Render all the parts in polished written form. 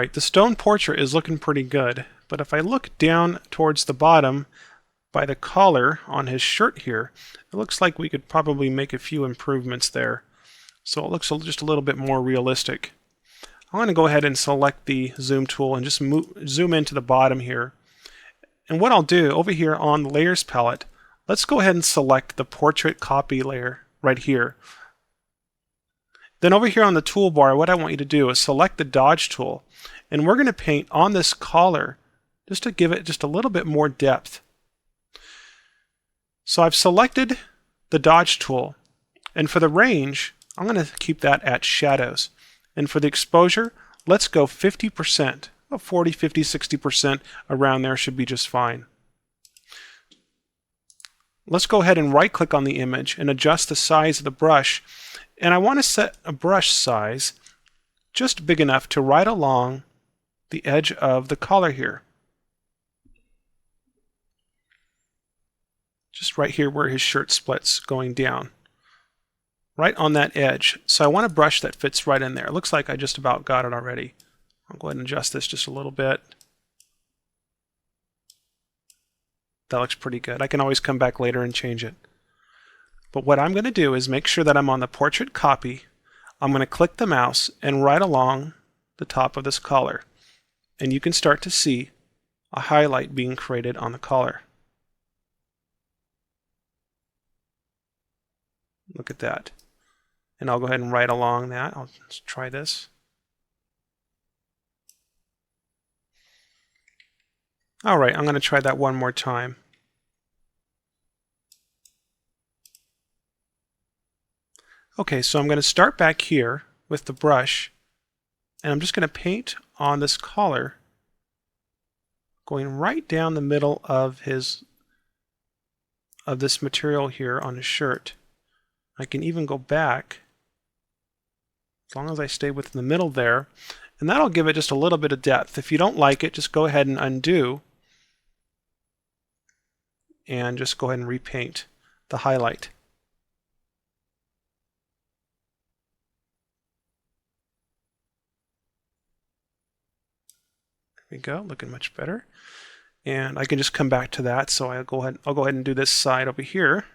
Alright, the stone portrait is looking pretty good, but if I look down towards the bottom by the collar on his shirt here, it looks like we could probably make a few improvements there. So it looks just a little bit more realistic. I'm going to go ahead and select the zoom tool and just zoom into the bottom here. And what I'll do over here on the layers palette, let's go ahead and select the portrait copy layer right here. Then over here on the toolbar, what I want you to do is select the dodge tool, and we're going to paint on this collar just to give it just a little bit more depth. So I've selected the dodge tool, and for the range, I'm going to keep that at shadows. And for the exposure, let's go 50%. 40, 50, 60% around there should be just fine. Let's go ahead and right click on the image and adjust the size of the brush. And I want to set a brush size just big enough to ride along the edge of the collar here. Just right here where his shirt splits going down. Right on that edge. So I want a brush that fits right in there. It looks like I just about got it already. I'll go ahead and adjust this just a little bit. That looks pretty good. I can always come back later and change it. But what I'm going to do is make sure that I'm on the portrait copy. I'm going to click the mouse and right along the top of this collar. And you can start to see a highlight being created on the collar. Look at that. And I'll go ahead and write along that. I'll just try this. Alright, I'm going to try that one more time. Okay, so I'm going to start back here with the brush, and I'm just going to paint on this collar, going right down the middle of this material here on his shirt. I can even go back, as long as I stay within the middle there, and that'll give it just a little bit of depth. If you don't like it, just go ahead and undo, and just go ahead and repaint the highlight. There we go, looking much better. And I can just come back to that, so I'll go ahead and do this side over here.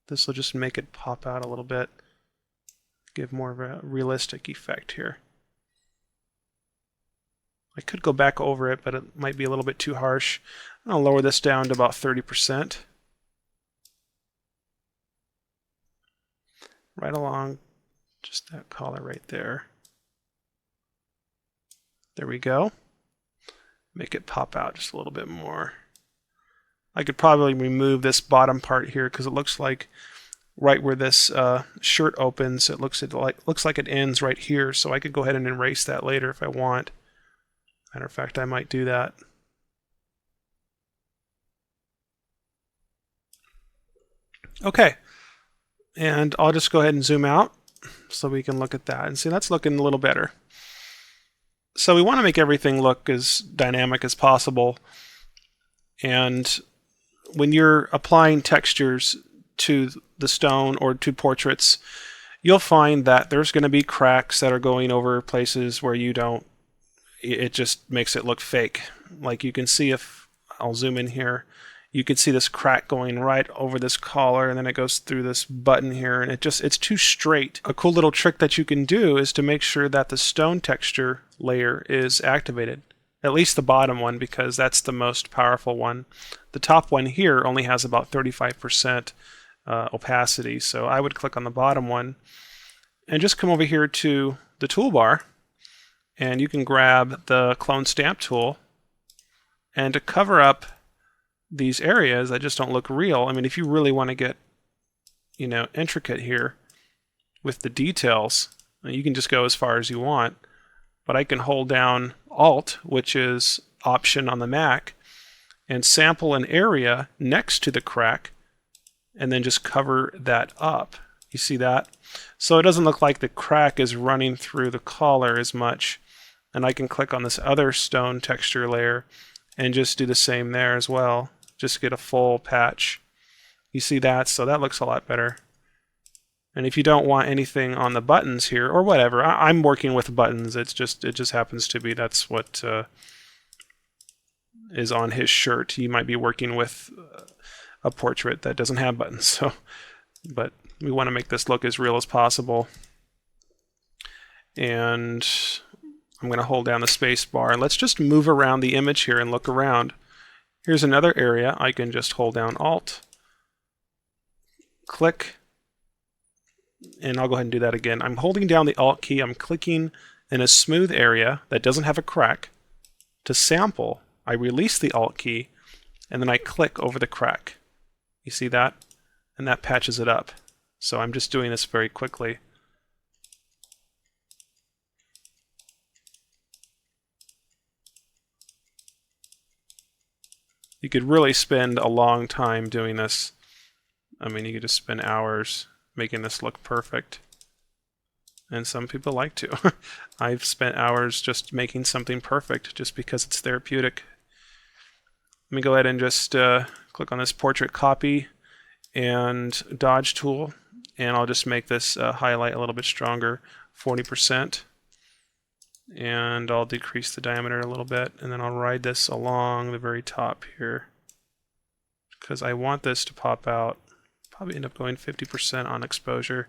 This will just make it pop out a little bit, give more of a realistic effect here. I could go back over it, but it might be a little bit too harsh. I'll lower this down to about 30%. Right along just that collar right there. There we go. Make it pop out just a little bit more. I could probably remove this bottom part here because it looks like right where this shirt opens, it looks like it ends right here. So I could go ahead and erase that later if I want. Matter of fact, I might do that. Okay, and I'll just go ahead and zoom out so we can look at that and see that's looking a little better. So we want to make everything look as dynamic as possible, and when you're applying textures to the stone or to portraits, you'll find that there's going to be cracks that are going over places where you don't. It just makes it look fake. Like you can see, if I'll zoom in here, you can see this crack going right over this collar, and then it goes through this button here, and it's too straight. A cool little trick that you can do is to make sure that the stone texture layer is activated. At least the bottom one, because that's the most powerful one. The top one here only has about 35% opacity, so I would click on the bottom one and just come over here to the toolbar, and you can grab the clone stamp tool, and to cover up these areas that just don't look real, I mean, if you really want to get, intricate here with the details, you can just go as far as you want. But I can hold down Alt, which is Option on the Mac, and sample an area next to the crack, and then just cover that up. You see that? So it doesn't look like the crack is running through the collar as much. And I can click on this other stone texture layer and just do the same there as well. Just get a full patch. You see that? So that looks a lot better. And if you don't want anything on the buttons here, or whatever, I'm working with buttons. It just happens to be that's what is on his shirt. He might be working with a portrait that doesn't have buttons. So, but we want to make this look as real as possible. And I'm going to hold down the space bar, and let's just move around the image here and look around. Here's another area. I can just hold down Alt, click, and I'll go ahead and do that again. I'm holding down the Alt key. I'm clicking in a smooth area that doesn't have a crack. To sample, I release the Alt key, and then I click over the crack. You see that? And that patches it up. So I'm just doing this very quickly. You could really spend a long time doing this. I mean, you could just spend hours making this look perfect. And some people like to. I've spent hours just making something perfect just because it's therapeutic. Let me go ahead and just click on this portrait copy and dodge tool, and I'll just make this highlight a little bit stronger, 40%. And I'll decrease the diameter a little bit, and then I'll ride this along the very top here because I want this to pop out. Probably end up going 50% on exposure,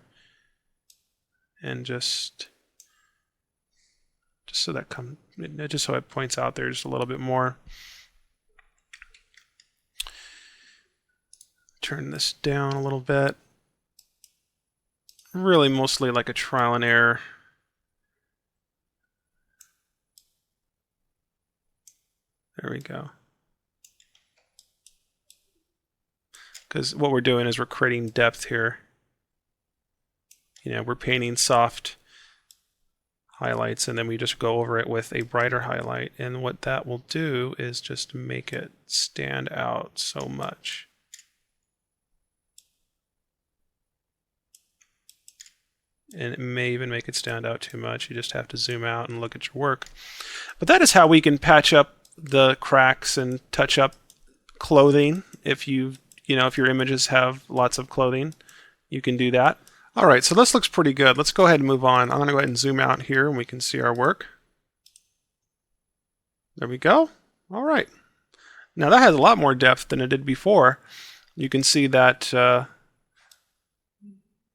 and just so that just so it points out there just a little bit more. Turn this down a little bit. Really mostly like a trial and error. There we go. Because what we're doing is we're creating depth here. You know, we're painting soft highlights, and then we just go over it with a brighter highlight. And what that will do is just make it stand out so much. And it may even make it stand out too much. You just have to zoom out and look at your work. But that is how we can patch up the cracks and touch up clothing. If if your images have lots of clothing, you can do that. All right, so this looks pretty good. Let's go ahead and move on. I'm going to go ahead and zoom out here, and we can see our work. There we go. All right. Now that has a lot more depth than it did before. You can see that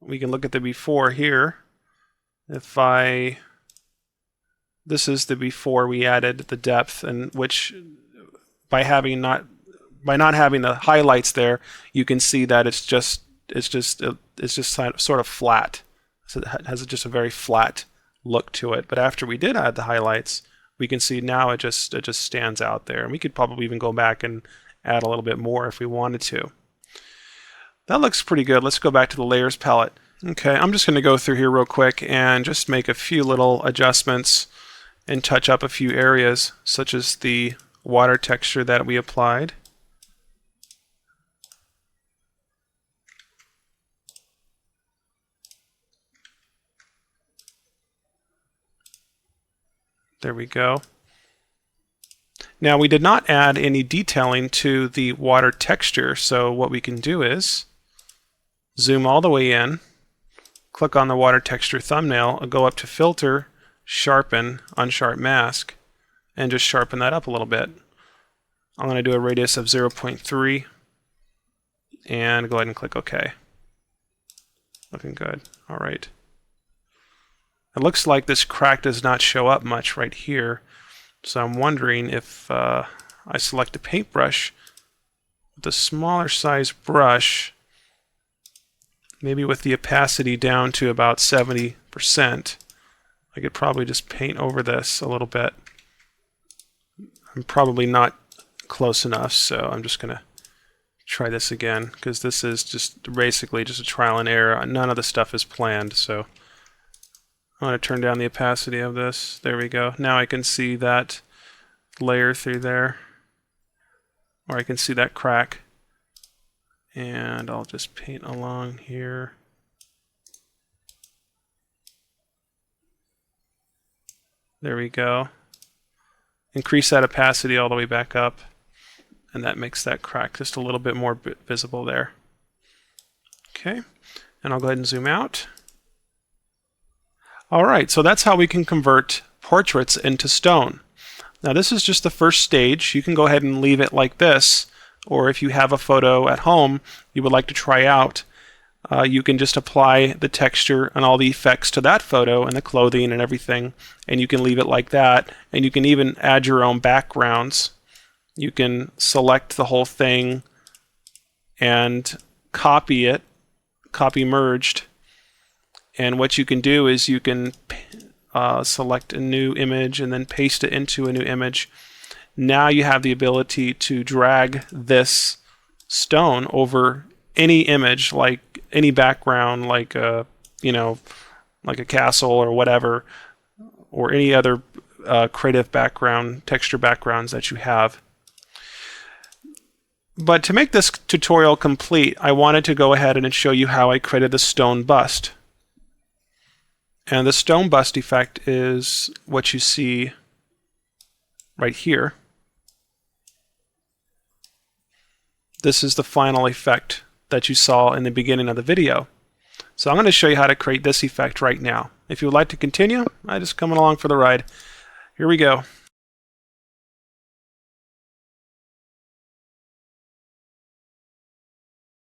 we can look at the before here. This is the before we added the depth, and which by not having the highlights there, you can see that it's just sort of flat. So it has just a very flat look to it. But after we did add the highlights, we can see now it just stands out there. And we could probably even go back and add a little bit more if we wanted to. That looks pretty good. Let's go back to the layers palette. Okay, I'm just going to go through here real quick and just make a few little adjustments and touch up a few areas, such as the water texture that we applied. There we go. Now we did not add any detailing to the water texture, so what we can do is zoom all the way in, click on the water texture thumbnail, and go up to Filter, Sharpen, Unsharp Mask, and just sharpen that up a little bit. I'm going to do a radius of 0.3 and go ahead and click OK. Looking good. All right. It looks like this crack does not show up much right here, so I'm wondering if I select a paintbrush with a smaller size brush, maybe with the opacity down to about 70%, I could probably just paint over this a little bit. I'm probably not close enough, so I'm just going to try this again, because this is just basically just a trial and error. None of the stuff is planned, so I'm going to turn down the opacity of this. There we go. Now I can see that layer through there, or I can see that crack. And I'll just paint along here. There we go. increase that opacity all the way back up, and that makes that crack just a little bit more visible there. Okay, and I'll go ahead and zoom out. Alright, so that's how we can convert portraits into stone. Now this is just the first stage. You can go ahead and leave it like this, or if you have a photo at home you would like to try out, you can just apply the texture and all the effects to that photo and the clothing and everything, and you can leave it like that, and you can even add your own backgrounds. You can select the whole thing and copy it, copy merged, and what you can do is you can select a new image and then paste it into a new image. Now you have the ability to drag this stone over any image, like any background, like a, like a castle or whatever, or any other creative background, texture backgrounds that you have. But to make this tutorial complete, I wanted to go ahead and show you how I created the stone bust. And the stone bust effect is what you see right here. This is the final effect that you saw in the beginning of the video. So I'm going to show you how to create this effect right now. If you would like to continue, I'm just coming along for the ride. Here we go.